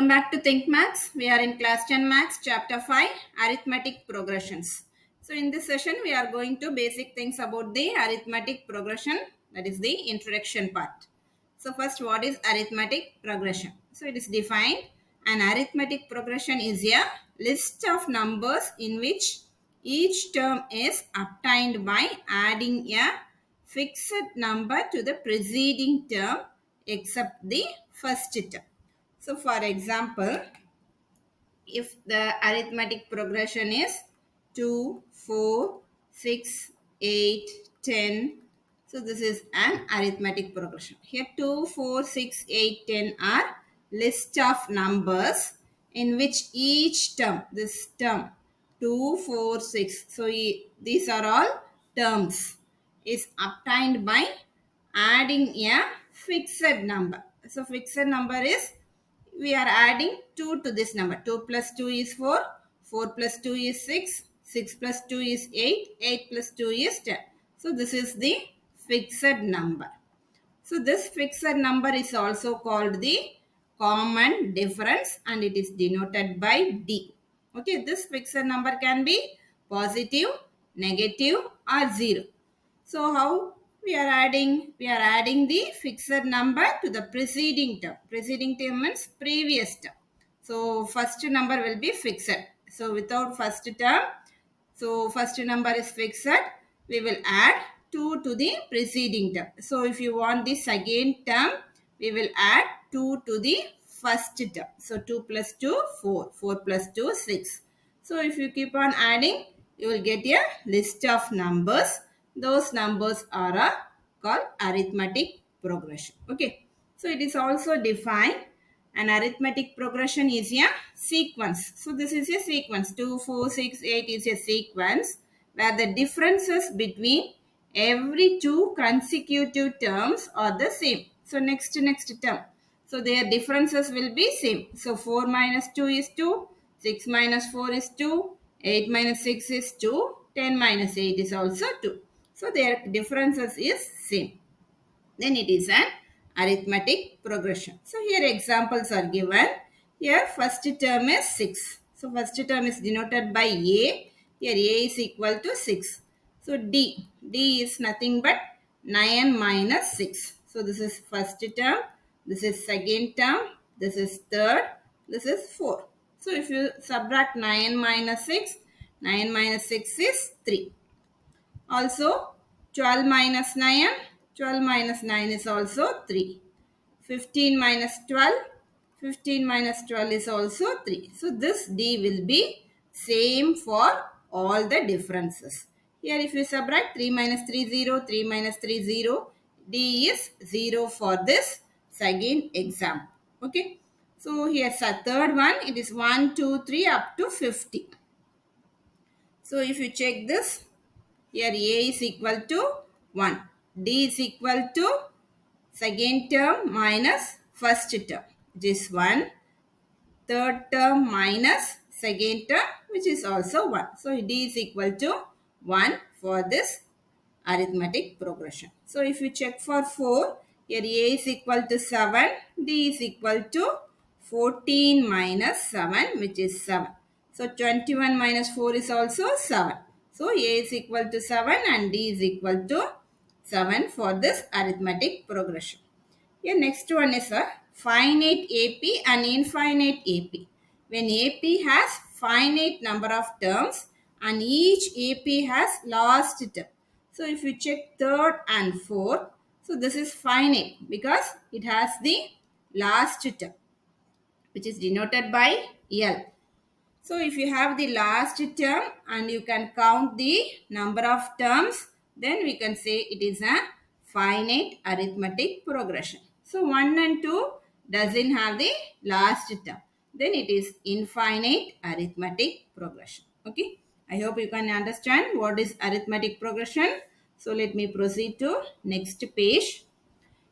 Welcome back to Think Maths. We are in class 10 Maths, chapter 5, Arithmetic Progressions. So in this session, we are going to basic things about the arithmetic progression, that is the introduction part. So first, what is arithmetic progression? So it is defined, an arithmetic progression is a list of numbers in which each term is obtained by adding a fixed number to the preceding term except the first term. So for example, if the arithmetic progression is 2, 4, 6, 8, 10. So this is an arithmetic progression. Here 2, 4, 6, 8, 10 are list of numbers in which each term, this term 2, 4, 6. So these are all terms is obtained by adding a fixed number. So fixed number is we are adding 2 to this number. 2 plus 2 is 4, 4 plus 2 is 6, 6 plus 2 is 8, 8 plus 2 is 10. So this is the fixed number. So this fixed number is also called the common difference and it is denoted by D. Okay, this fixed number can be positive, negative or 0. So how we are adding? We are adding the fixed number to the preceding term. Preceding term means previous term. So first number will be fixed. So without first term, so first number is fixed. We will add 2 to the preceding term. So if you want the second term, we will add 2 to the first term. So 2 plus 2, 4. 4 plus 2, 6. So if you keep on adding, you will get a list of numbers. Those numbers are called arithmetic progression. Okay. So it is also defined. An arithmetic progression is a sequence. So this is a sequence. 2, 4, 6, 8 is a sequence where the differences between every two consecutive terms are the same. So next term. So their differences will be same. So 4 minus 2 is 2. 6 minus 4 is 2. 8 minus 6 is 2. 10 minus 8 is also 2. So their differences is same. Then it is an arithmetic progression. So here examples are given. Here first term is 6. So first term is denoted by A. Here A is equal to 6. So D is nothing but 9 minus 6. So this is first term. This is second term. This is third. This is fourth. So if you subtract 9 minus 6, 9 minus 6 is 3. Also 12 minus 9, 12 minus 9 is also 3. 15 minus 12, 15 minus 12 is also 3. So this D will be same for all the differences. Here if you subtract 3 minus 3, 0, 3 minus 3, 0. D is 0 for this second example. Okay. So here's a third one. It is 1, 2, 3 up to 50. So if you check this, here A is equal to 1. D is equal to second term minus first term, which is 1. Third term minus second term, which is also 1. So D is equal to 1 for this arithmetic progression. So if you check for 4, here A is equal to 7, D is equal to 14 minus 7, which is 7. So 21 minus 4 is also 7. So A is equal to 7 and D is equal to 7 for this arithmetic progression. Here next one is a finite AP and infinite AP. When AP has finite number of terms and each AP has last term. So if you check third and fourth, so this is finite because it has the last term, which is denoted by L. So if you have the last term and you can count the number of terms, then we can say it is a finite arithmetic progression. So 1 and 2 doesn't have the last term. Then it is infinite arithmetic progression. Okay. I hope you can understand what is arithmetic progression. So let me proceed to next page.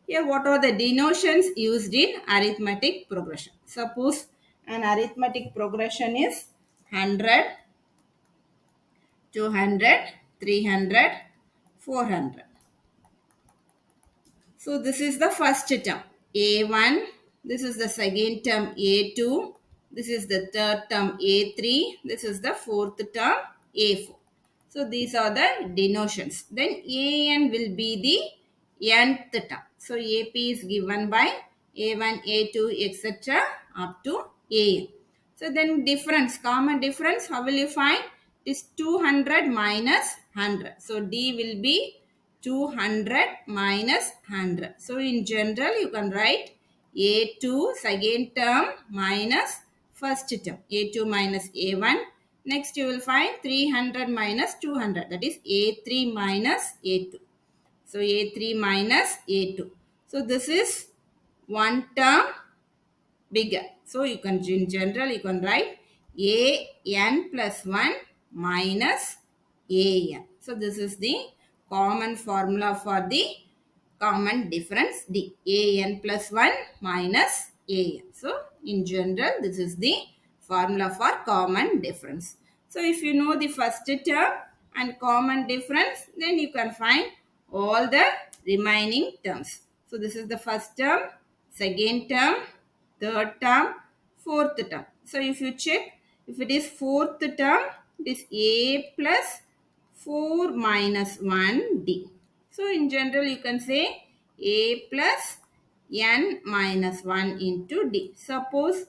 Here, what are the denotions used in arithmetic progression? Suppose an arithmetic progression is 100, 200, 300, 400. So, this is the first term. A1, This is the second term A2. This is the third term A3. This is the fourth term A4. So these are the denotions. Then AN will be the nth term. So AP is given by A1, A2, etc. up to AN. So then difference, common difference, how will you find? It is 200 minus 100. So D will be 200 minus 100. So in general, you can write A2 second term minus first term. A2 minus A1. Next you will find 300 minus 200. That is A3 minus A2. So A3 minus A2. So this is one term bigger. So you can, in general, you can write an plus 1 minus an. So this is the common formula for the common difference D. An plus 1 minus an. So in general, this is the formula for common difference. So if you know the first term and common difference, then you can find all the remaining terms. So this is the first term, second term, third term, fourth term. So if you check, if it is fourth term, it is A plus 4 minus 1D. So in general, you can say A plus n minus 1 into D. Suppose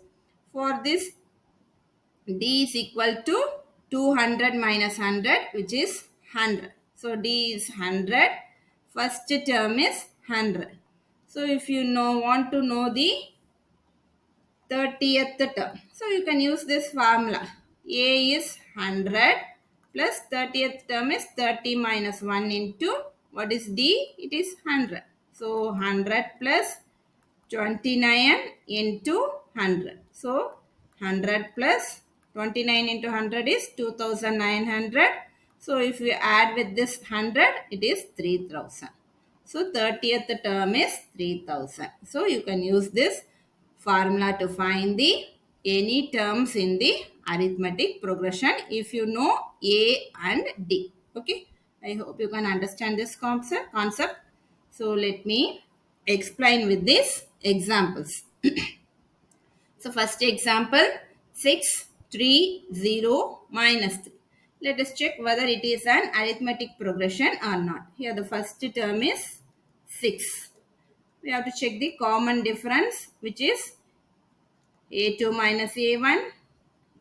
for this D is equal to 200 minus 100, which is 100. So D is 100. First term is 100. So if you want to know the 30th term. So you can use this formula. A is 100 plus 30th term is 30 minus 1 into what is D? It is 100. So 100 plus 29 into 100. So 100 plus 29 into 100 is 2900. So if you add with this 100, it is 3000. So 30th term is 3000. So you can use this formula to find the any terms in the arithmetic progression if you know A and D. Okay. I hope you can understand this concept. So let me explain with these examples. So first example, 6, 3, 0, minus 3. Let us check whether it is an arithmetic progression or not. Here the first term is 6. We have to check the common difference, which is A2 minus A1,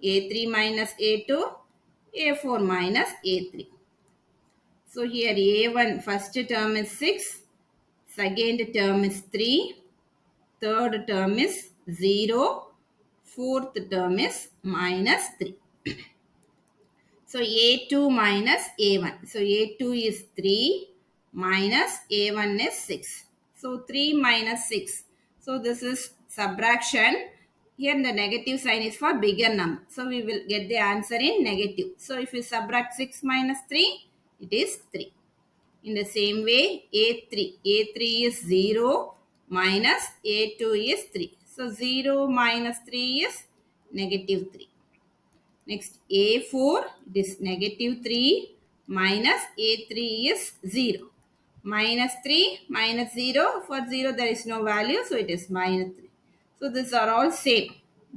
A3 minus A2, A4 minus A3. So here A1 first term is 6, second term is 3, third term is 0, fourth term is minus 3. So A2 minus A1. So A2 is 3 minus A1 is 6. So 3 minus 6. So this is subtraction. Here the negative sign is for bigger number. So we will get the answer in negative. So if you subtract 6 minus 3, it is 3. In the same way, A3. A3 is 0 minus A2 is 3. So 0 minus 3 is negative 3. Next A4, it is negative 3 minus A3 is 0. Minus 3 minus 0, for 0 there is no value, so it is minus 3. So these are all same.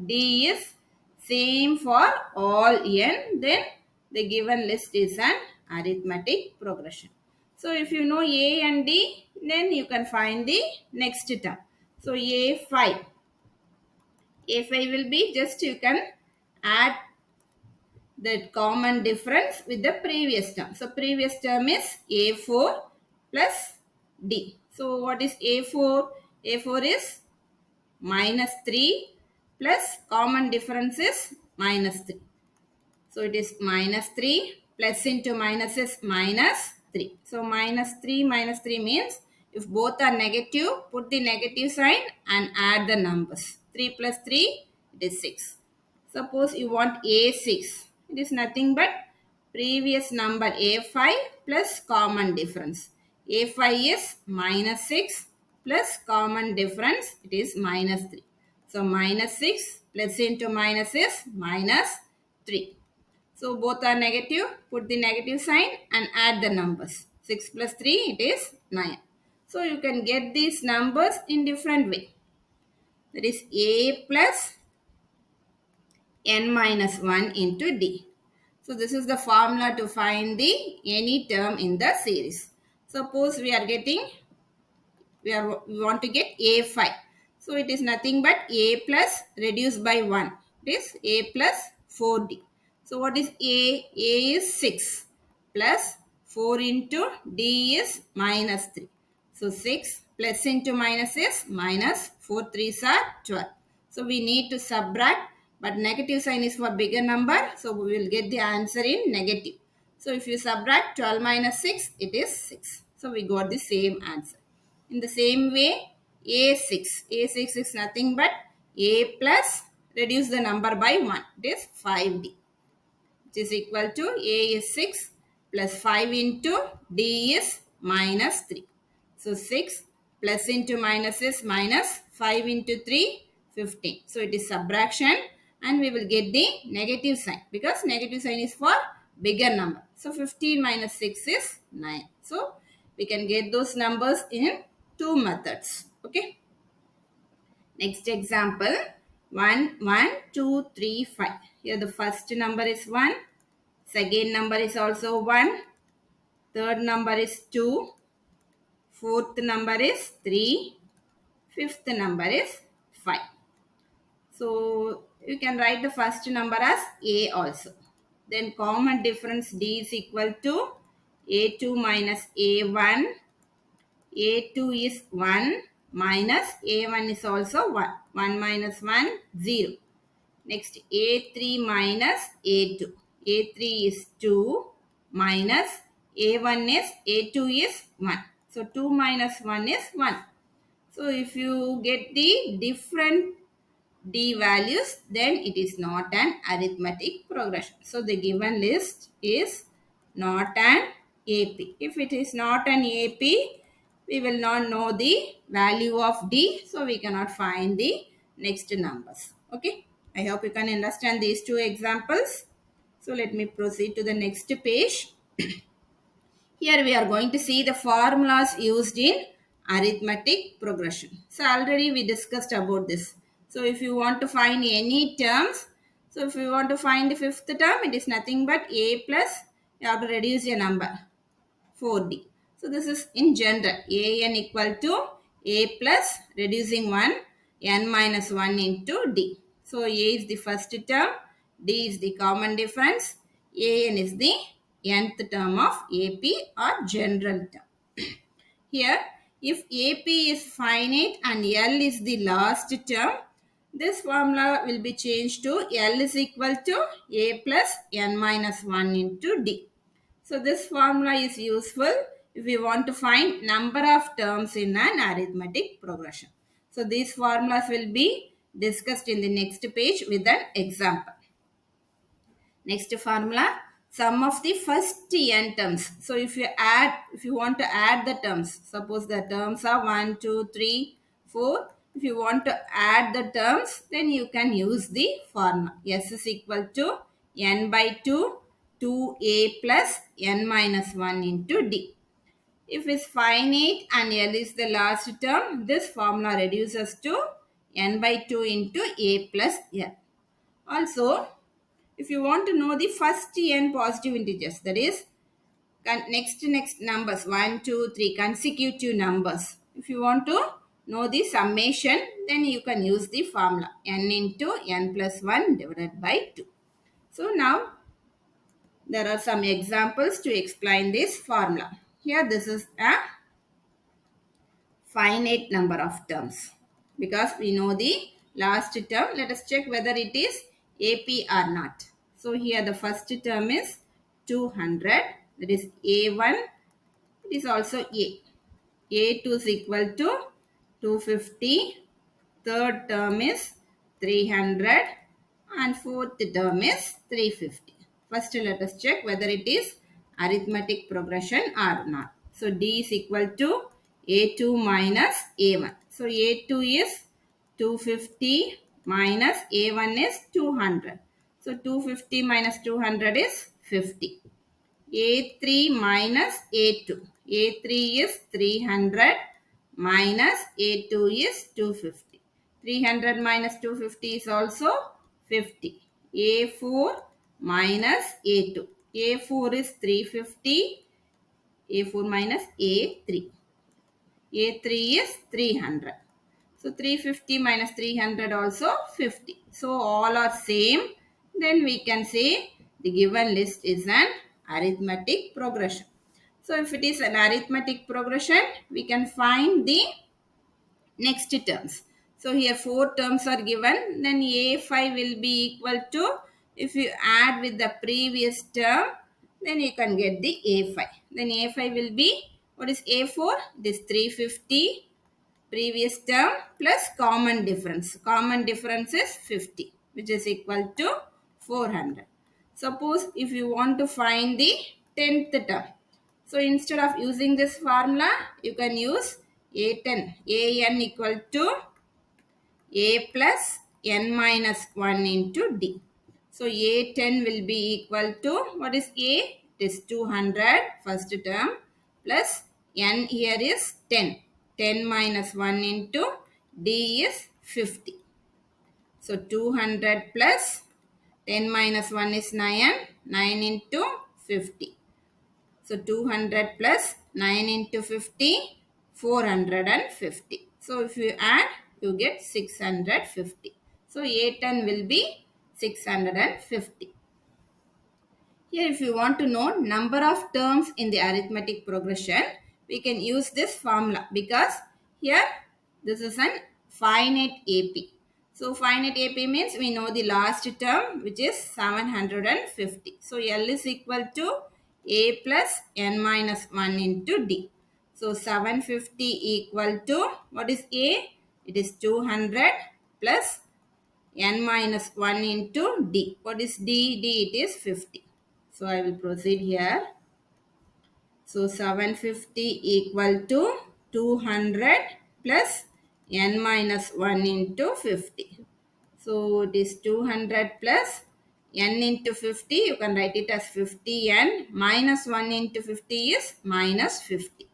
D is same for all n, then the given list is an arithmetic progression. So if you know A and D, then you can find the next term. So A5. A5 will be just you can add the common difference with the previous term. So previous term is A4 plus D. So what is A4? A4 is minus 3 plus common difference is minus 3. So it is minus 3 plus into minus is minus 3. So minus 3 means if both are negative, put the negative sign and add the numbers. 3 plus 3, it is 6. Suppose you want A6. It is nothing but previous number A5 plus common difference. A5 is minus 6 plus common difference. It is minus 3. So minus 6 plus into minus is minus 3. So both are negative. Put the negative sign and add the numbers. 6 plus 3, it is 9. So you can get these numbers in different way. That is A plus n minus 1 into D. So this is the formula to find the any term in the series. Suppose we are getting, we want to get A5. So it is nothing but A plus reduced by 1. It is A plus 4D. So what is A? A is 6 plus 4 into D is minus 3. So 6 plus into minus is minus, 4 3s are 12. So we need to subtract, but negative sign is for bigger number. So we will get the answer in negative. So if you subtract 12 minus 6, it is 6. So we got the same answer. In the same way, A6 is nothing but A plus reduce the number by 1. It is 5D, which is equal to A is 6 plus 5 into D is minus 3. So 6 plus into minus is minus, 5 into 3, 15. So it is subtraction and we will get the negative sign because negative sign is for bigger number. So 15 minus 6 is 9. So we can get those numbers in two methods. Okay. Next example, 1, 1, 2, 3, 5. Here the first number is 1. Second number is also 1. Third number is 2. Fourth number is 3. Fifth number is 5. So you can write the first number as A also. Then common difference D is equal to A2 minus A1. A2 is 1 minus A1 is also 1. 1 minus 1, 0. Next A3 minus A2. A3 is 2 minus A1 is, A2 is 1. So 2 minus 1 is 1. So if you get the different D values, then it is not an arithmetic progression. So the given list is not an AP. If it is not an AP, we will not know the value of D. So we cannot find the next numbers. Okay. I hope you can understand these two examples. So let me proceed to the next page. Here we are going to see the formulas used in arithmetic progression. So already we discussed about this. So if you want to find any terms, so if you want to find the fifth term, it is nothing but A plus, you have to reduce your number, 4D. So this is in general, AN equal to A plus reducing 1, N minus 1 into D. So A is the first term, D is the common difference, AN is the nth term of AP or general term. Here, if AP is finite and L is the last term, this formula will be changed to L is equal to A plus N minus 1 into D. So this formula is useful if we want to find number of terms in an arithmetic progression. So these formulas will be discussed in the next page with an example. Next formula, sum of the first n terms. So if you want to add the terms, suppose the terms are 1, 2, 3, 4. If you want to add the terms, then you can use the formula. S is equal to n by 2, 2a plus n minus 1 into d. If it's finite and L is the last term, this formula reduces to n by 2 into a plus L. Also, if you want to know the first n positive integers, that is next numbers 1, 2, 3 consecutive numbers. If you want to know the summation, then you can use the formula n into n plus 1 divided by 2. So now there are some examples to explain this formula. Here this is a finite number of terms because we know the last term. Let us check whether it is AP or not. So here the first term is 200, that is A1, it is also A. A2 is equal to 250, third term is 300 and fourth term is 350. First let us check whether it is arithmetic progression or not. So D is equal to A2 minus A1. So A2 is 250 minus A1 is 200. So 250 minus 200 is 50. A3 minus A2. A3 is 300 minus A2 is 250. 300 minus 250 is also 50. A4 minus A2. A4 is 350. A4 minus A3. A3 is 300. So 350 minus 300 also 50. So all are same. Then we can say the given list is an arithmetic progression. So if it is an arithmetic progression, we can find the next terms. So here 4 terms are given. Then A5 will be equal to, if you add with the previous term, then you can get the A5. Then A5 will be, what is A4? This 350 previous term plus common difference. Common difference is 50, which is equal to 400. Suppose if you want to find the 10th term. So instead of using this formula, you can use A10. AN equal to A plus N minus 1 into D. So A10 will be equal to, what is A? It is 200 first term plus N here is 10. 10 minus 1 into D is 50. So 200 plus 10 minus 1 is 9. 9 into 50. So 200 plus 9 into 50, 450. So if you add, you get 650. So A10 will be 650. Here if you want to know number of terms in the arithmetic progression, we can use this formula because here this is an finite AP. So finite AP means we know the last term which is 750. So L is equal to A plus N minus 1 into D. So 750 equal to, what is A? It is 200 plus N minus 1 into D. What is D? D it is 50. So I will proceed here. So 750 equal to 200 plus N minus 1 into 50. So it is 200 plus N into 50. You can write it as 50N minus 1 into 50 is minus 50.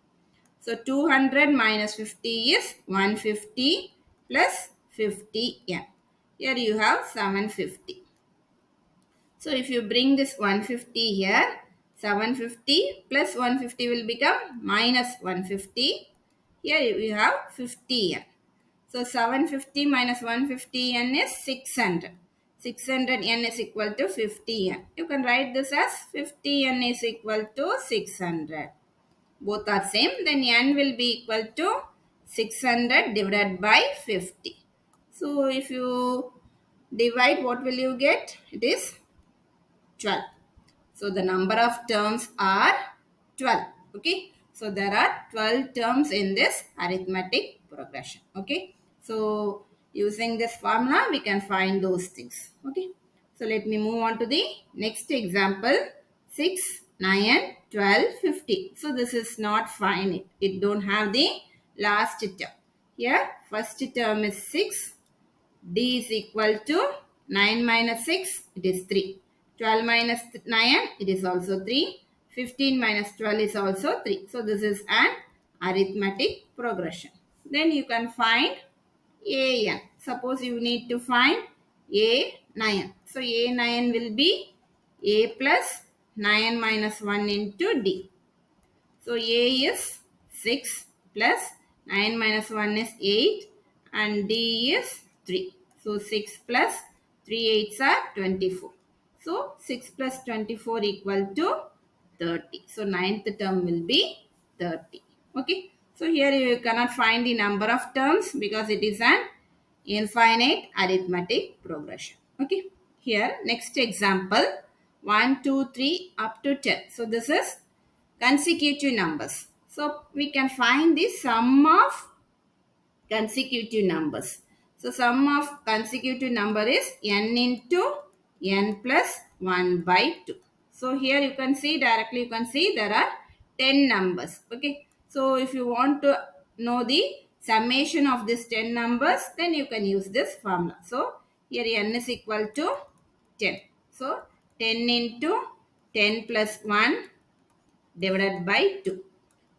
So 200 minus 50 is 150 plus 50N. Here you have 750. So if you bring this 150 here, 750 plus 150 will become minus 150. Here you have 50N. So 750 minus 150N is 600. 600N is equal to 50N. You can write this as 50N is equal to 600. Both are same. Then N will be equal to 600 divided by 50. So if you divide, what will you get? It is 12. So the number of terms are 12. Okay. So there are 12 terms in this arithmetic progression. Okay. So using this formula, we can find those things. Okay. So let me move on to the next example. 6, 9, 12, 15. So this is not finite. It don't have the last term. Here, first term is 6. D is equal to 9 minus 6, it is 3. 12 minus 9, it is also 3. 15 minus 12 is also 3. So this is an arithmetic progression. Then you can find AN. Suppose you need to find A9. So A9 will be A plus 9 minus 1 into D. So A is 6 plus 9 minus 1 is 8 and D is 3. So 6 plus 3 8s are 24. So 6 plus 24 equal to 30. So ninth term will be 30. Okay. So here you cannot find the number of terms because it is an infinite arithmetic progression. Okay. Here next example 1, 2, 3 up to 10. So this is consecutive numbers. So we can find the sum of consecutive numbers. So sum of consecutive number is n into n plus 1 by 2. So here you can see directly, you can see there are 10 numbers. Okay. So if you want to know the summation of these 10 numbers, then you can use this formula. So here n is equal to 10. So 10 into 10 plus 1 divided by 2.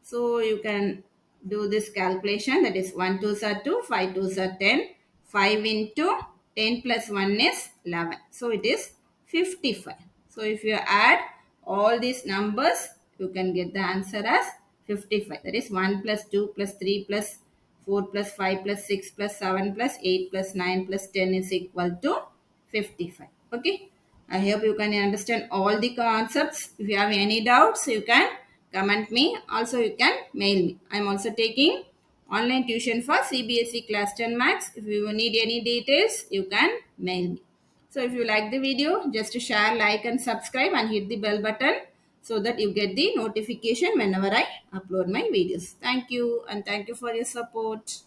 So you can do this calculation, that is 1 2s are 2, 5 2s are 10, 5 into 10 plus 1 is 11. So it is 55. So if you add all these numbers, you can get the answer as 55. That is 1 plus 2 plus 3 plus 4 plus 5 plus 6 plus 7 plus 8 plus 9 plus 10 is equal to 55. Okay. I hope you can understand all the concepts. If you have any doubts, you can comment me. Also, you can mail me. I am also taking online tuition for CBSE class 10 maths. If you need any details, you can mail me. So if you like the video, just share, like and subscribe and hit the bell button so that you get the notification whenever I upload my videos. Thank you and thank you for your support.